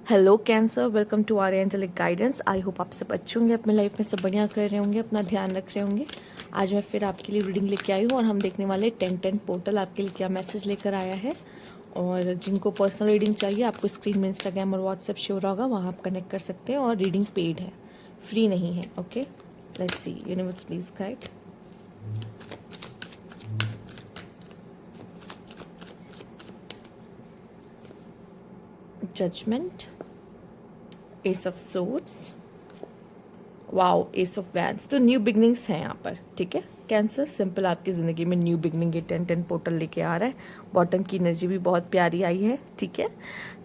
Hello Cancer, welcome to our angelic guidance. I hope आप सब अच्छे होंगे, अपने लाइफ में सब बढ़िया कर रहे होंगे, अपना ध्यान रख रहे होंगे। आज मैं फिर आपके लिए रीडिंग लेके आई हूँ और हम देखने वाले 10-10 पोर्टल आपके लिए क्या मैसेज लेकर आया है। और जिनको पर्सनल रीडिंग चाहिए, आपको स्क्रीन में इंस्टाग्राम और व्हाट्सएप शो होगा, वहाँ आप कनेक्ट कर सकते हैं। और रीडिंग पेड है, फ्री नहीं है। Okay, let's see. Universe please guide. Judgement, ace of swords, wow, ace of wands. तो न्यू बिगनिंग्स हैं यहाँ पर। ठीक है कैंसर, सिंपल आपकी ज़िंदगी में न्यू बिगनिंग ये 10-10 पोर्टल लेके आ रहा है। बॉटम की एनर्जी भी बहुत प्यारी आई है। ठीक है,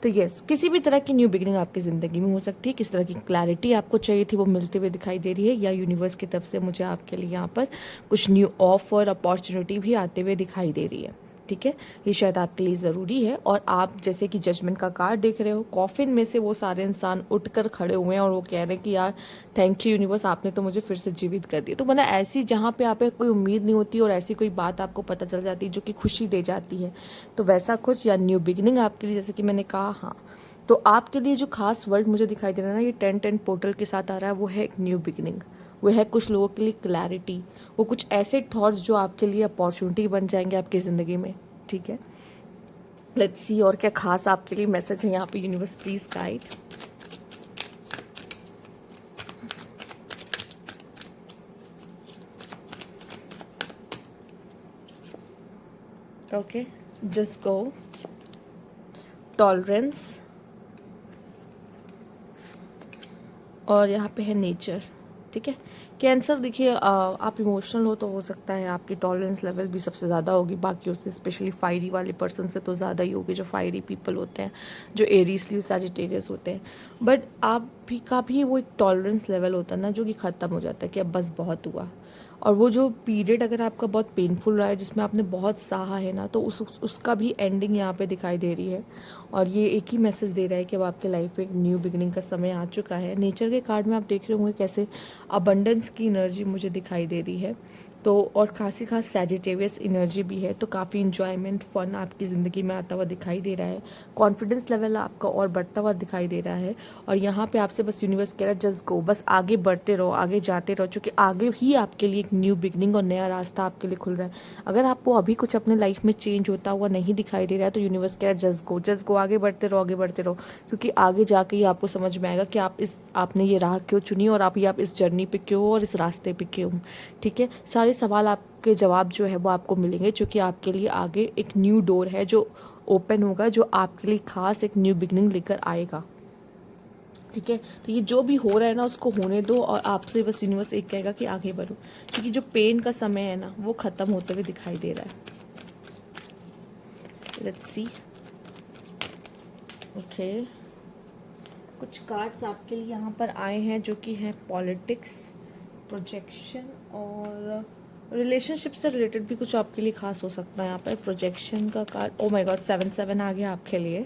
तो यस, किसी भी तरह की न्यू बिगनिंग आपकी ज़िंदगी में हो सकती है। किस तरह की क्लैरिटी आपको चाहिए थी वो मिलते हुए दिखाई दे रही है, या यूनिवर्स की तरफ से मुझे आपके लिए यहाँ पर कुछ न्यू ऑफर अपॉर्चुनिटी भी आते हुए दिखाई दे रही है। ठीक है, ये शायद आपके लिए ज़रूरी है। और आप जैसे कि जजमेंट का कार्ड देख रहे हो, कॉफिन में से वो सारे इंसान उठकर खड़े हुए हैं और वो कह रहे हैं कि यार थैंक यू यूनिवर्स, आपने तो मुझे फिर से जीवित कर दिया। तो मतलब ऐसी जहाँ पे आप कोई उम्मीद नहीं होती और ऐसी कोई बात आपको पता चल जाती है जो कि खुशी दे जाती है, तो वैसा कुछ या न्यू बिगिनिंग आपके लिए, जैसे कि मैंने कहा। हाँ, तो आपके लिए जो खास वर्ड मुझे दिखाई दे रहा है ना, ये 10-10 पोर्टल के साथ आ रहा है, वो है एक न्यू बिगिनिंग। वो है कुछ लोगों के लिए क्लैरिटी, वो कुछ ऐसे थॉट्स जो आपके लिए अपॉर्चुनिटी बन जाएंगे आपकी ज़िंदगी में। ठीक है, लेट्स सी और क्या खास आपके लिए मैसेज है यहाँ पे। Universe please guide. Okay, just go, tolerance, और यहाँ पे है नेचर। ठीक है कैंसर, देखिए आप इमोशनल हो तो हो सकता है आपकी टॉलरेंस लेवल भी सबसे ज़्यादा होगी बाकियों से, स्पेशली फायरी वाले पर्सन से तो ज़्यादा ही होगी, जो फायरी पीपल होते हैं, जो एरीज लीव सैजिटेरियस होते हैं। बट आप भी का भी वो एक टॉलरेंस लेवल होता है ना, जो कि ख़त्म हो जाता है कि अब बस बहुत हुआ। और वो जो पीरियड अगर आपका बहुत पेनफुल रहा है, जिसमें आपने बहुत सहा है ना, तो उसका भी एंडिंग यहाँ पे दिखाई दे रही है। और ये एक ही मैसेज दे रहा है कि अब आपके लाइफ में एक न्यू बिगिनिंग का समय आ चुका है। नेचर के कार्ड में आप देख रहे होंगे कैसे अबंडेंस की एनर्जी मुझे दिखाई दे रही है। तो और खासी खास सैजिटेरियस एनर्जी भी है, तो काफ़ी इंजॉयमेंट फन आपकी ज़िंदगी में आता हुआ दिखाई दे रहा है। कॉन्फिडेंस लेवल आपका और बढ़ता हुआ दिखाई दे रहा है। और यहाँ पे आपसे बस यूनिवर्स कह रहा है जस्ट गो, बस आगे बढ़ते रहो, आगे जाते रहो, क्योंकि आगे ही आपके लिए एक न्यू बिगनिंग और नया रास्ता आपके लिए खुल रहा है। अगर आपको अभी कुछ अपने लाइफ में चेंज होता हुआ नहीं दिखाई दे रहा है, तो यूनिवर्स कह रहा है जस्ट गो, आगे बढ़ते रहो, आगे बढ़ते रहो। क्योंकि आगे जाके ही आपको समझ में आएगा कि आपने ये राह क्यों चुनी, और आप इस जर्नी पे क्यों हो और इस रास्ते पे क्यों। ठीक है, सारे सवाल आपके जवाब जो है वो आपको मिलेंगे, क्योंकि आपके लिए आगे एक न्यू डोर है जो ओपन होगा, जो आपके लिए खास एक न्यू बिगनिंग लेकर आएगा। ठीक है, तो ये जो भी हो रहा है ना, उसको होने दो, और आपसे बस यूनिवर्स एक कहेगा कि आगे बढ़ो, क्योंकि जो पेन का समय है ना, वो ख़त्म होते हुए दिखाई दे रहा है। Let's see. ओके, कुछ कार्ड्स आपके लिए यहाँ पर आए हैं जो कि हैं पॉलिटिक्स, प्रोजेक्शन, और रिलेशनशिप से रिलेटेड भी कुछ आपके लिए खास हो सकता है। यहाँ पर प्रोजेक्शन का कार्ड, ओ माय गॉड, 7-7 आ गया आपके लिए।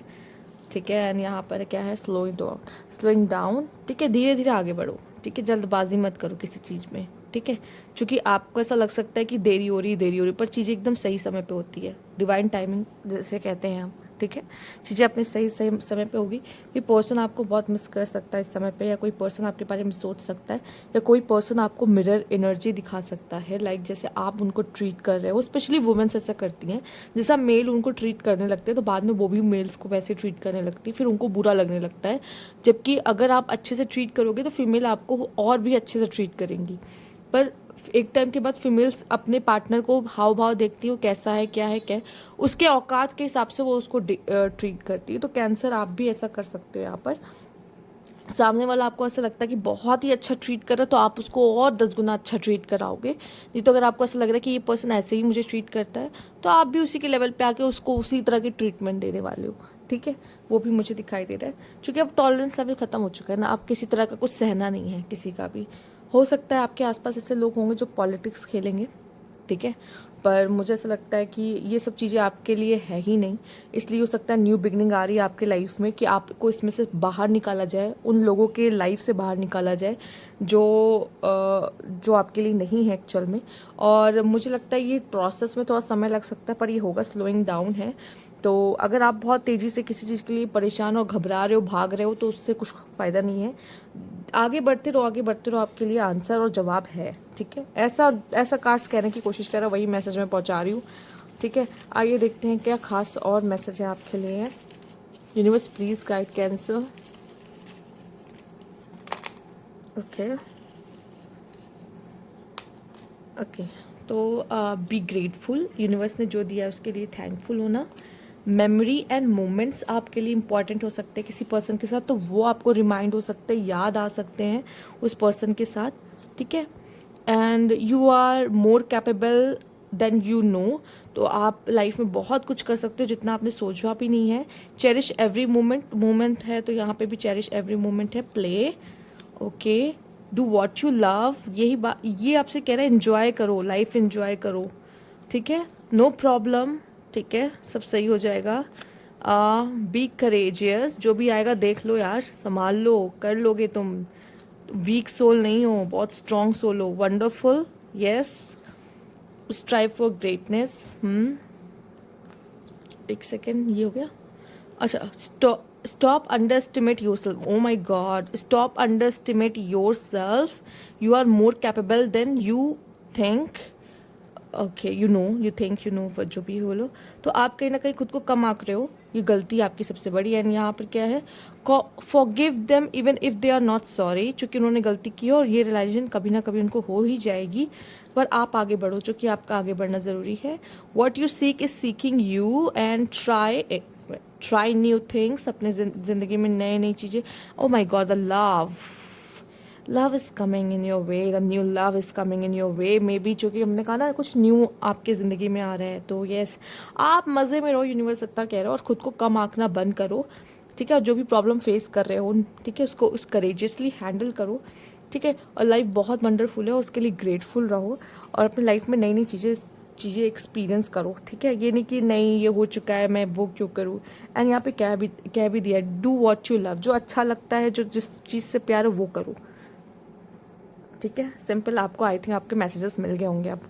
ठीक है, एंड यहाँ पर क्या है, स्लोइंग डाउन। ठीक है, धीरे धीरे आगे बढ़ो। ठीक है, जल्दबाजी मत करो किसी चीज़ में। ठीक है, क्योंकि आपको ऐसा लग सकता है कि देरी हो रही, पर चीज़ें एकदम सही समय पे होती है, डिवाइन टाइमिंग जैसे कहते हैं हम। ठीक है, चीज़ें अपने सही सही समय पे होगी। कोई पर्सन आपको बहुत मिस कर सकता है इस समय पे, या कोई पर्सन आपके बारे में सोच सकता है, या कोई पर्सन आपको मिरर एनर्जी दिखा सकता है, लाइक जैसे आप उनको ट्रीट कर रहे हो। स्पेशली वुमेन्स ऐसा करती हैं, जैसा मेल उनको ट्रीट करने लगते हैं तो बाद में वो भी मेल्स को वैसे ट्रीट करने लगती है, फिर उनको बुरा लगने लगता है। जबकि अगर आप अच्छे से ट्रीट करोगे तो फीमेल आपको और भी अच्छे से ट्रीट करेंगी। पर एक टाइम के बाद फीमेल्स अपने पार्टनर को हाव भाव देखती हो, कैसा है, क्या है, क्या है, उसके औकात के हिसाब से वो उसको ट्रीट करती है। तो कैंसर, आप भी ऐसा कर सकते हो। यहाँ पर सामने वाला आपको ऐसा लगता है कि बहुत ही अच्छा ट्रीट कर रहा है, तो आप उसको और 10 गुना अच्छा ट्रीट कराओगे। नहीं तो अगर आपको ऐसा लग रहा है कि ये पर्सन ऐसे ही मुझे ट्रीट करता है, तो आप भी उसी के लेवल पे आके उसको उसी तरह की ट्रीटमेंट देने वाले हो। ठीक है, वो भी मुझे दिखाई दे रहा है, क्योंकि अब टॉलरेंस लेवल खत्म हो चुका है ना, अब किसी तरह का कुछ सहना नहीं है किसी का भी। हो सकता है आपके आसपास ऐसे लोग होंगे जो पॉलिटिक्स खेलेंगे। ठीक है, पर मुझे ऐसा लगता है कि ये सब चीज़ें आपके लिए है ही नहीं। इसलिए हो सकता है न्यू बिगनिंग आ रही है आपके लाइफ में, कि आपको इसमें से बाहर निकाला जाए, उन लोगों के लाइफ से बाहर निकाला जाए जो जो आपके लिए नहीं है एक्चुअल में। और मुझे लगता है ये प्रोसेस में थोड़ा समय लग सकता है, पर ये होगा, स्लोइंग डाउन है। तो अगर आप बहुत तेज़ी से किसी चीज़ के लिए परेशान हो, घबरा रहे हो, भाग रहे हो, तो उससे कुछ फ़ायदा नहीं है। आगे बढ़ते रहो, आगे बढ़ते रहो, आपके लिए आंसर और जवाब है। ठीक है, ऐसा कार्ड्स कहने की कोशिश कर रहा, वही मैसेज मैं पहुंचा रही हूँ। ठीक है, आइए देखते हैं क्या खास और मैसेज है आपके लिए। Universe please guide cancer. Okay okay, तो बी ग्रेटफुल, यूनिवर्स ने जो दिया है उसके लिए थैंकफुल होना। मेमोरी एंड मोमेंट्स आपके लिए इंपॉर्टेंट हो सकते हैं किसी पर्सन के साथ, तो वो आपको रिमाइंड हो सकते हैं, याद आ सकते हैं उस पर्सन के साथ। ठीक है, and you are more capable than you know, तो आप लाइफ में बहुत कुछ कर सकते हो जितना आपने सोचा भी नहीं है। चेरिश एवरी मोमेंट है, तो यहाँ पे भी चेरिश एवरी मोमेंट है। Play, okay, do what you love, यही बात ये आपसे कह रहा है, एंजॉय करो, लाइफ एंजॉय करो। ठीक है, नो प्रॉब्लम, ठीक है, सब सही हो जाएगा। बी करेजियस, जो भी आएगा देख लो यार, संभाल लो, कर लोगे तुम, वीक सोल नहीं हो, बहुत स्ट्रॉन्ग सोल हो। Wonderful, yes, strive for greatness. एक सेकेंड, ये हो गया। अच्छा, stop underestimate yourself, oh my God, stop underestimate yourself, you are more capable than you think. Okay, you think you know, जो भी बोलो, तो आप कहीं ना कहीं खुद को कम आंक रहे हो, ये गलती आपकी सबसे बड़ी है। एंड यहाँ पर क्या है, forgive them even if they are not sorry, चूँकि उन्होंने गलती की है और ये रियलाइजेशन कभी ना कभी उनको हो ही जाएगी, पर आप आगे बढ़ो, चूँकि आपका आगे बढ़ना ज़रूरी है। What you seek is seeking you, and try new things, अपने ज़िंदगी में नई नई चीज़ें। Oh my god, the love is coming in your way, the new love is coming in your way, maybe, जो कि हमने कहा ना कुछ न्यू आपके ज़िंदगी में आ रहा है। तो यस, आप मज़े में रहो, यूनिवर्स इतना कह रहा हो, और ख़ुद को कम आंकना बंद करो। ठीक है, और जो भी प्रॉब्लम फेस कर रहे हो, ठीक है, उसको उस करेजियसली हैंडल करो। ठीक है, और लाइफ बहुत वंडरफुल है और उसके लिए ग्रेटफुल रहो, और अपनी लाइफ में नई नई चीज़ें एक्सपीरियंस करो। ठीक है, ये नहीं कि नहीं ये हो चुका है, मैं वो क्यों करूँ। एंड यहाँ पे कह भी दिया, डू वॉट यू लव, जो अच्छा लगता है, जो जिस चीज़ से प्यार है वो करो। ठीक है, सिंपल। आपको आई थिंक आपके मैसेजेस मिल गए होंगे अब।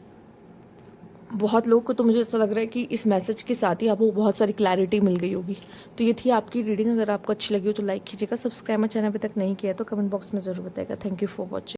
बहुत लोगों को तो मुझे ऐसा लग रहा है कि इस मैसेज के साथ ही आपको बहुत सारी क्लैरिटी मिल गई होगी। तो ये थी आपकी रीडिंग। अगर आपको अच्छी लगी हो तो लाइक कीजिएगा, सब्सक्राइब मेरे चैनल अभी तक नहीं किया तो कमेंट बॉक्स में ज़रूर बताइएगा। Thank you for watching.